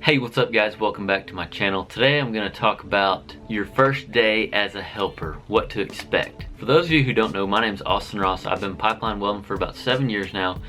Hey, what's up guys? Welcome back to my channel. Today I'm going to talk about your first day as a helper, what to expect. For those of you who don't know, my name is Austin Ross. I've been pipeline welding for about 7 years now,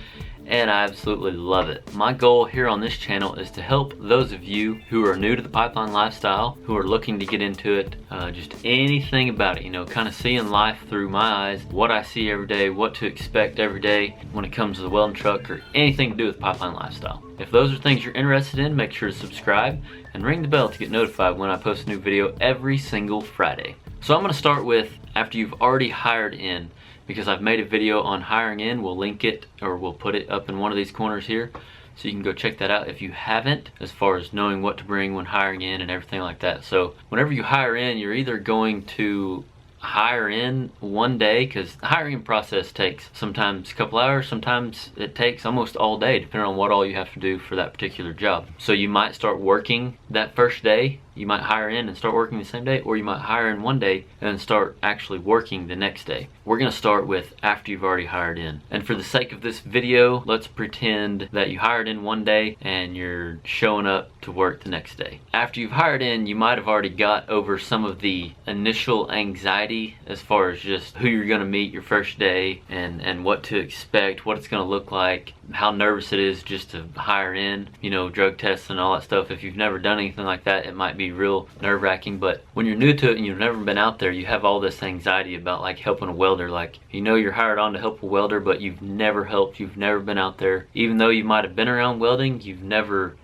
and I absolutely love it. My goal here on this channel is to help those of you who are new to the pipeline lifestyle, who are looking to get into it, just anything about it, you know, kind of seeing life through my eyes, what I see every day, what to expect every day when it comes to the welding truck or anything to do with pipeline lifestyle. If those are things you're interested in, make sure to subscribe and ring the bell to get notified when I post a new video every single Friday. So I'm going to start with after you've already hired in, because I've made a video on hiring in. We'll link it, or we'll put it up in one of these corners here, so you can go check that out if you haven't, as far as knowing what to bring when hiring in and everything like that. So whenever you hire in, you're either going to hire in one day, because the hiring process takes sometimes a couple hours, sometimes it takes almost all day, depending on what all you have to do for that particular job. So you might start working that first day, you might hire in and start working the same day, or you might hire in one day and then start actually working the next day. We're going to start with after you've already hired in. And for the sake of this video, let's pretend that you hired in one day and you're showing up to work the next day. After you've hired in, you might have already got over some of the initial anxiety as far as just who you're going to meet your first day and what to expect, what it's going to look like, how nervous it is just to hire in, you know, drug tests and all that stuff. If you've never done anything like that, it might be real nerve-wracking. But when you're new to it and you've never been out there, you have all this anxiety about like helping a welder. Like, you know, you're hired on to help a welder, but you've never helped, you've never been out there. Even though you might have been around welding, you've never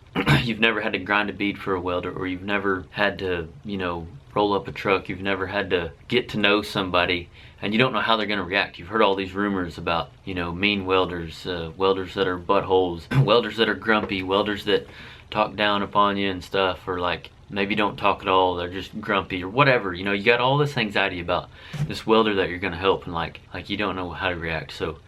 you've never had to grind a bead for a welder, or you've never had to, you know, roll up a truck, you've never had to get to know somebody, and you don't know how they're going to react. You've heard all these rumors about, you know, mean welders, welders that are buttholes, welders that are grumpy, welders that talk down upon you and stuff, or like maybe don't talk at all, they're just grumpy or whatever. You know, you got all this anxiety about this welder that you're going to help, and like you don't know how to react. So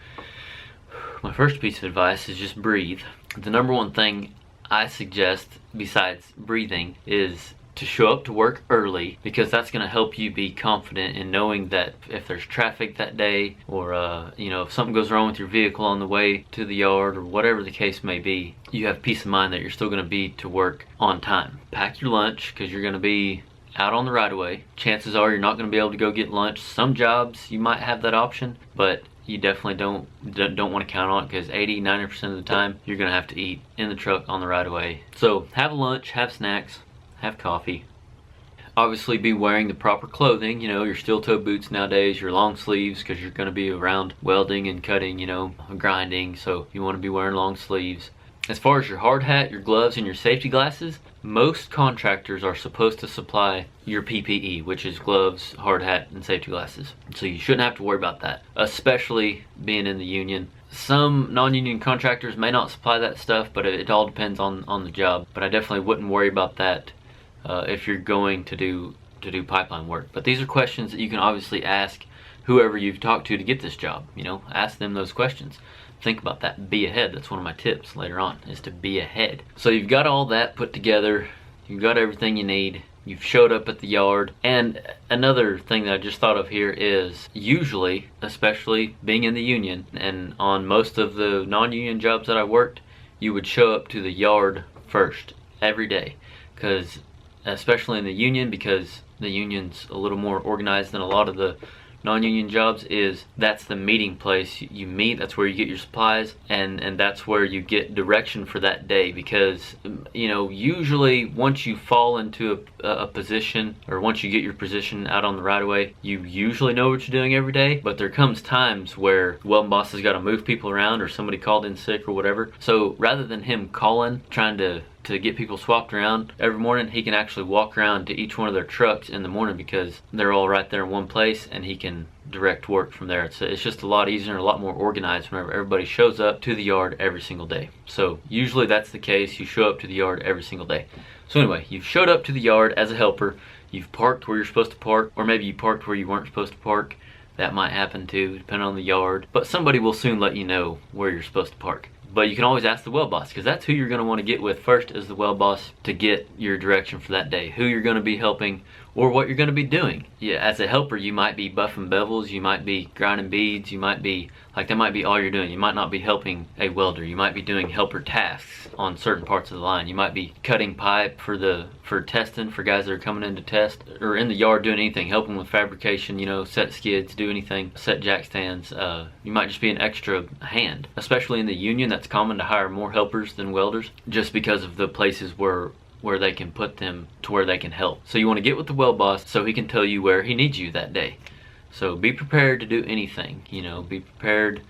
my first piece of advice is just breathe. The number one thing I suggest besides breathing is to show up to work early, because that's going to help you be confident in knowing that if there's traffic that day, or you know, if something goes wrong with your vehicle on the way to the yard, or whatever the case may be, you have peace of mind that you're still going to be to work on time. Pack your lunch, because you're going to be out on the right of way. Chances are you're not going to be able to go get lunch. Some jobs you might have that option, but you definitely don't want to count on it, because 80-90% of the time you're going to have to eat in the truck on the right of way. So have lunch, have snacks, have coffee. Obviously be wearing the proper clothing, you know, your steel toe boots nowadays, your long sleeves, because you're going to be around welding and cutting, you know, grinding, so you want to be wearing long sleeves. As far as your hard hat, your gloves, and your safety glasses, most contractors are supposed to supply your PPE, which is gloves, hard hat, and safety glasses. So you shouldn't have to worry about that, especially being in the union. Some non-union contractors may not supply that stuff, but it all depends on the job. But I definitely wouldn't worry about that if you're going to do pipeline work. But these are questions that you can obviously ask whoever you've talked to get this job. You know, ask them those questions. Think about that. Be ahead. That's one of my tips later on, is to be ahead. So you've got all that put together. You've got everything you need. You've showed up at the yard. And another thing that I just thought of here is, usually, especially being in the union, and on most of the non-union jobs that I worked, you would show up to the yard first every day. Because especially in the union, because the union's a little more organized than a lot of the non-union jobs, is that's the meeting place. You meet, that's where you get your supplies, and that's where you get direction for that day. Because, you know, usually once you fall into a position, or once you get your position out on the right of way, you usually know what you're doing every day. But there comes times where the welding boss has got to move people around, or somebody called in sick or whatever. So rather than him calling, trying to get people swapped around every morning, he can actually walk around to each one of their trucks in the morning, because they're all right there in one place, and he can direct work from there. It's just a lot easier and a lot more organized whenever everybody shows up to the yard every single day. So usually that's the case. You show up to the yard every single day. So anyway, you've showed up to the yard as a helper. You've parked where you're supposed to park, or maybe you parked where you weren't supposed to park. That might happen too, depending on the yard. But somebody will soon let you know where you're supposed to park. But you can always ask the weld boss, because that's who you're going to want to get with first, is the weld boss, to get your direction for that day. Who you're going to be helping, or what you're going to be doing. Yeah, as a helper, you might be buffing bevels, you might be grinding beads, you might be, like, that might be all you're doing. You might not be helping a welder. You might be doing helper tasks on certain parts of the line. You might be cutting pipe for testing, for guys that are coming in to test, or in the yard doing anything, helping with fabrication, you know, set skids, do anything, set jack stands. You might just be an extra hand. Especially in the union, that's common to hire more helpers than welders, just because of the places where they can put them to where they can help. So you want to get with the weld boss so he can tell you where he needs you that day. So be prepared to do anything, you know, be prepared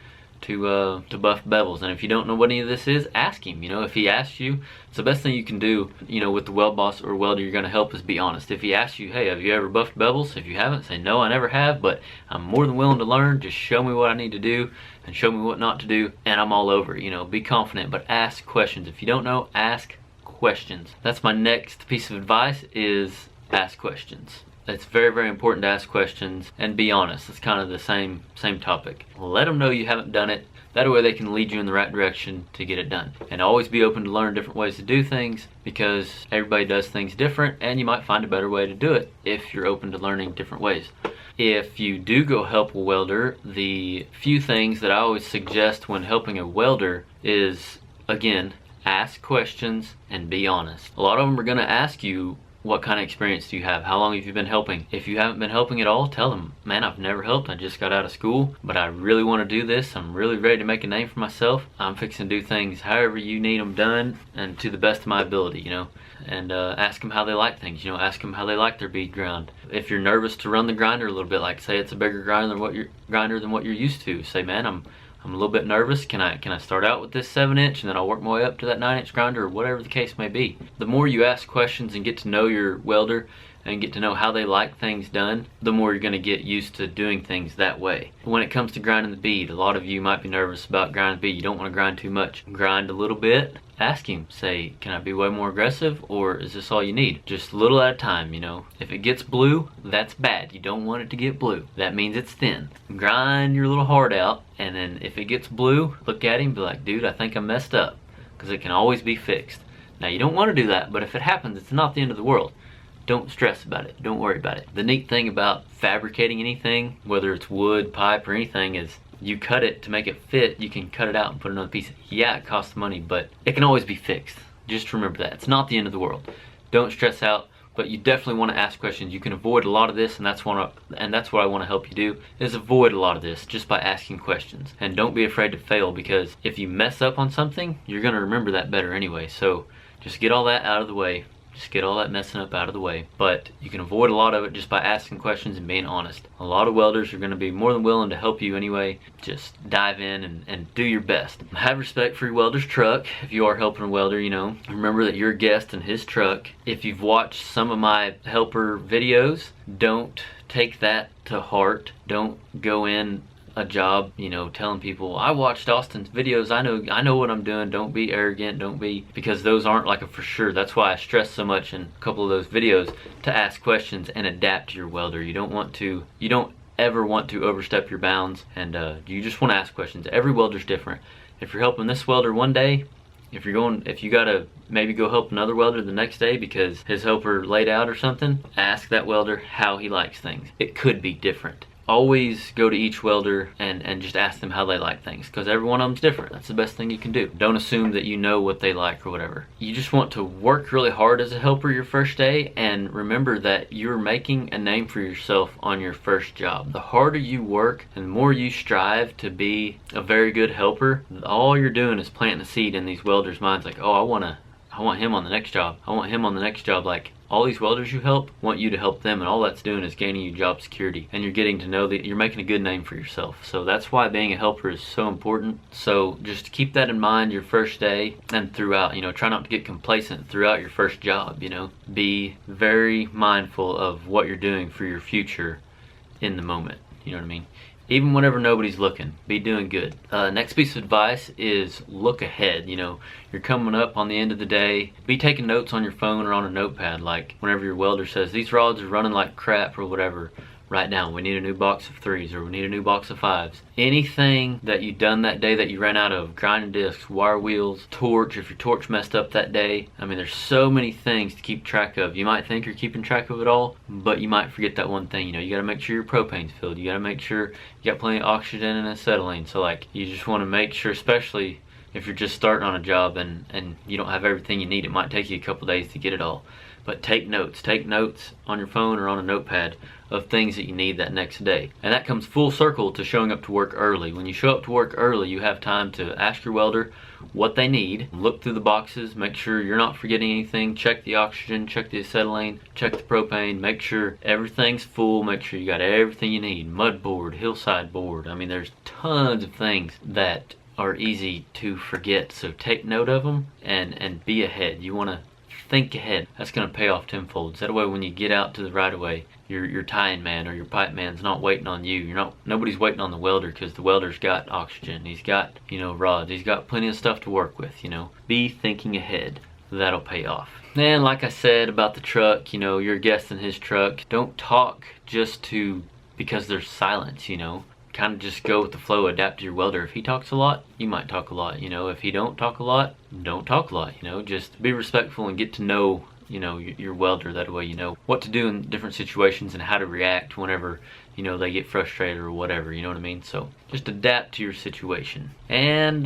to buff bevels. And if you don't know what any of this is, ask him. You know, if he asks you, it's the best thing you can do, you know, with the weld boss or welder you're going to help, is be honest. If he asks you, hey, have you ever buffed bevels? If you haven't, say, no, I never have, but I'm more than willing to learn. Just show me what I need to do and show me what not to do, and I'm all over. You know, be confident, but ask questions. If you don't know, ask questions. That's my next piece of advice, is ask questions. It's very, very important to ask questions and be honest. It's kind of the same topic. Let them know you haven't done it. That way they can lead you in the right direction to get it done. And always be open to learn different ways to do things, because everybody does things different, and you might find a better way to do it if you're open to learning different ways. If you do go help a welder, the few things that I always suggest when helping a welder is, again, ask questions and be honest. A lot of them are going to ask you, what kind of experience do you have? How long have you been helping? If you haven't been helping at all, tell them, man, I've never helped. I just got out of school, but I really want to do this. I'm really ready to make a name for myself. I'm fixing to do things however you need them done and to the best of my ability, you know. And ask them how they like things, you know, ask them how they like their bead ground. If you're nervous to run the grinder a little bit, like say it's a bigger grinder than what you're used to, say, man, I'm a little bit nervous. Can I start out with this 7-inch and then I'll work my way up to that 9-inch grinder, or whatever the case may be. The more you ask questions and get to know your welder and get to know how they like things done, the more you're going to get used to doing things that way. When it comes to grinding the bead, a lot of you might be nervous about grinding the bead. You don't want to grind too much. Grind a little bit. Ask him, say, can I be way more aggressive, or is this all you need? Just a little at a time, you know. If it gets blue, that's bad. You don't want it to get blue. That means it's thin. Grind your little heart out, and then if it gets blue, look at him, be like, dude, I think I messed up, because it can always be fixed. Now, you don't want to do that, but if it happens, it's not the end of the world. Don't stress about it. Don't worry about it. The neat thing about fabricating anything, whether it's wood, pipe, or anything, is you cut it to make it fit. You can cut it out and put another piece. Yeah, it costs money, but it can always be fixed. Just remember that. It's not the end of the world. Don't stress out, but you definitely want to ask questions. You can avoid a lot of this, and that's what I want to help you do, is avoid a lot of this just by asking questions. And don't be afraid to fail, because if you mess up on something, you're going to remember that better anyway. So just get all that out of the way. Just get all that messing up out of the way. But you can avoid a lot of it just by asking questions and being honest. A lot of welders are going to be more than willing to help you anyway. Just dive in and do your best. Have respect for your welder's truck. If you are helping a welder, you know, remember that you're a guest in his truck. If you've watched some of my helper videos, don't take that to heart. Don't go in a job, you know, telling people, I watched Austin's videos, I know what I'm doing. Don't be arrogant, because those aren't like a for sure. That's why I stress so much in a couple of those videos to ask questions and adapt to your welder. You don't ever want to overstep your bounds, and you just want to ask questions. Every welder's different. If you're helping this welder one day, if you gotta maybe go help another welder the next day because his helper laid out or something, ask that welder how he likes things. It could be different. Always go to each welder and just ask them how they like things, because every one of them's different. That's the best thing you can do. Don't assume that you know what they like or whatever. You just want to work really hard as a helper your first day, and remember that you're making a name for yourself on your first job. The harder you work and the more you strive to be a very good helper, all you're doing is planting a seed in these welders' minds, like, oh, I want him on the next job. I want him on the next job. Like, all these welders you help want you to help them, and all that's doing is gaining you job security, and you're getting to know that you're making a good name for yourself. So that's why being a helper is so important. So just keep that in mind your first day and throughout. You know, try not to get complacent throughout your first job. You know, be very mindful of what you're doing for your future in the moment. You know what I mean? Even whenever nobody's looking, be doing good. Next piece of advice is look ahead. You know, you're coming up on the end of the day. Be taking notes on your phone or on a notepad. Like whenever your welder says, these rods are running like crap or whatever, write down, we need a new box of 3s or we need a new box of 5s. Anything that you done that day that you ran out of, grinding discs, wire wheels, torch, if your torch messed up that day. I mean, there's so many things to keep track of. You might think you're keeping track of it all, but you might forget that one thing. You know, you gotta make sure your propane's filled. You gotta make sure you got plenty of oxygen and acetylene. So like, you just wanna make sure, especially if you're just starting on a job and you don't have everything you need, it might take you a couple days to get it all. But take notes on your phone or on a notepad of things that you need that next day. And that comes full circle to showing up to work early. When you show up to work early, you have time to ask your welder what they need, look through the boxes, make sure you're not forgetting anything, check the oxygen, check the acetylene, check the propane, make sure everything's full, make sure you got everything you need, mud board, hillside board. I mean, there's tons of things that are easy to forget, so take note of them and be ahead. You want to think ahead. That's going to pay off tenfold. So that way when you get out to the right of way, your tying man or your pipe man's not waiting on you. Nobody's waiting on the welder, because the welder's got oxygen, he's got, you know, rods, he's got plenty of stuff to work with. You know, be thinking ahead. That'll pay off. And like I said about the truck, you know, you're a guest in his truck. Don't talk just because there's silence, you know. Kind of just go with the flow, adapt to your welder. If he talks a lot, you might talk a lot, you know. If he don't talk a lot, don't talk a lot, you know. Just be respectful and get to know, you know, your welder. That way you know what to do in different situations and how to react whenever, you know, they get frustrated or whatever, you know what I mean? So just adapt to your situation and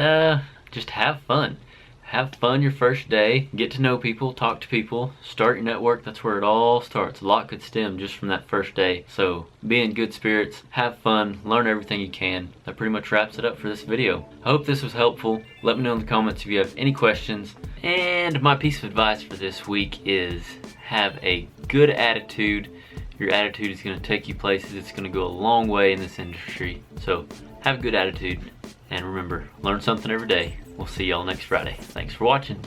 just have fun. Have fun your first day, get to know people, talk to people, start your network. That's where it all starts. A lot could stem just from that first day. So be in good spirits, have fun, learn everything you can. That pretty much wraps it up for this video. I hope this was helpful. Let me know in the comments if you have any questions. And my piece of advice for this week is have a good attitude. Your attitude is going to take you places. It's going to go a long way in this industry. So have a good attitude. And remember, learn something every day. We'll see y'all next Friday. Thanks for watching.